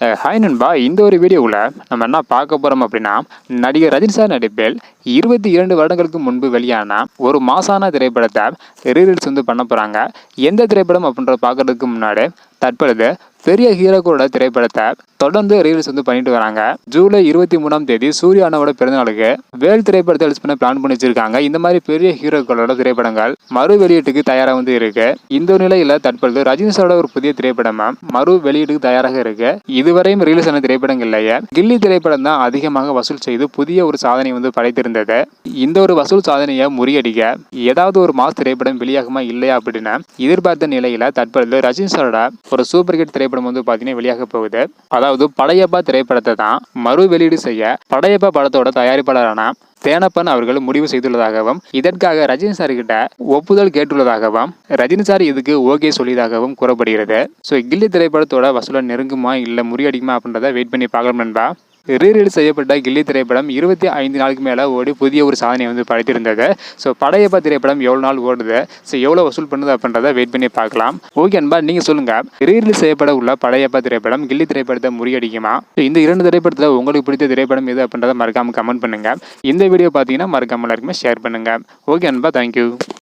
Hi நண்பா, இந்த ஒரு வீடியோவில் நம்ம என்ன பார்க்க போகிறோம் அப்படின்னா, நடிகர் ரஜினி சார் நடிப்பில் 22 வருடங்களுக்கு முன்பு வெளியான ஒரு மாசான திரைப்படத்தை ரீரிலீஸ் பண்ண போகிறாங்க. எந்த திரைப்படம் அப்படின்ற பார்க்கறதுக்கு முன்னாடி தற்பொழுது பெரிய ஹீரோக்களோட திரைப்படத்தை தொடர்ந்து ரீல்ஸ் பண்ணிட்டு வராங்க. ஜூலை 23ஆம் தேதி சூர்யா அண்ணாவோட பிறந்தநாளுக்கு வேல் திரைப்படத்தை ரிலீஸ் பண்ண பிளான் பண்ணி வச்சிருக்காங்க. இந்த மாதிரி பெரிய ஹீரோக்களோட திரைப்படங்கள் மறு வெளியீட்டுக்கு தயாராக இருக்கு. இந்த நிலையில தற்பொழுது ரஜினி சாரோட ஒரு புதிய திரைப்படமா மறு வெளியீட்டுக்கு தயாராக இருக்கு. இதுவரையும் ரிலீஸ் ஆன திரைப்படங்கள்லயே கில்லி திரைப்படம் தான் அதிகமாக வசூல் செய்து புதிய ஒரு சாதனை படைத்திருந்தது. இந்த ஒரு வசூல் சாதனையை முறியடிக்க ஏதாவது ஒரு மாஸ் திரைப்படம் வெளியாகுமா இல்லையா அப்படின்னு எதிர்பார்த்த நிலையில தற்பொழுது ரஜினி சாரோட ஒரு சூப்பர் ஹிட் திரைப்படம் பாத்தீங்கன்னா வெளியாக போகுது. அதாவது படையப்பா திரைப்படத்தை தான் மறு வெளியீடு செய்ய படையப்பா படத்தோட தயாரிப்பாளரான தேனப்பன் அவர்கள் முடிவு செய்துள்ளதாகவும், இதற்காக ரஜினி சார் கிட்ட ஒப்புதல் கேட்டுள்ளதாகவும், ரஜினி சார் இதுக்கு ஓகே சொல்லியதாகவும் கூறப்படுகிறது. ஸோ கில்லி திரைப்படத்தோட வசூலை நெருங்குமா இல்லை முறியடிக்குமா அப்படின்றத வெயிட் பண்ணி பார்க்கலாம் நண்பா. ரீரிலீஸ் செய்யப்பட்ட கில்லி திரைப்படம் 25 நாளுக்கு மேலே ஓடி புதிய ஒரு சாதனை படைத்திருந்தது. ஸோ படையப்பா திரைப்படம் எவ்வளோ நாள் ஓடுது, ஸோ எவ்வளோ வசூல் பண்ணுது அப்படின்றத வெயிட் பண்ணி பார்க்கலாம். ஓகே நண்பா, நீங்கள் சொல்லுங்கள், ரீரிலீஸ் செய்யப்பட உள்ள படையப்பா திரைப்படம் கில்லி திரைப்படத்தை முறியடிக்குமா? இந்த 2 திரைப்படத்தில் உங்களுக்கு பிடித்த திரைப்படம் எது அப்படின்றத மறக்காமல் கமெண்ட் பண்ணுங்கள். இந்த வீடியோ பார்த்தீங்கன்னா மறக்காமல் எல்லாருக்குமே ஷேர் பண்ணுங்கள். ஓகே நண்பா, தேங்க்யூ.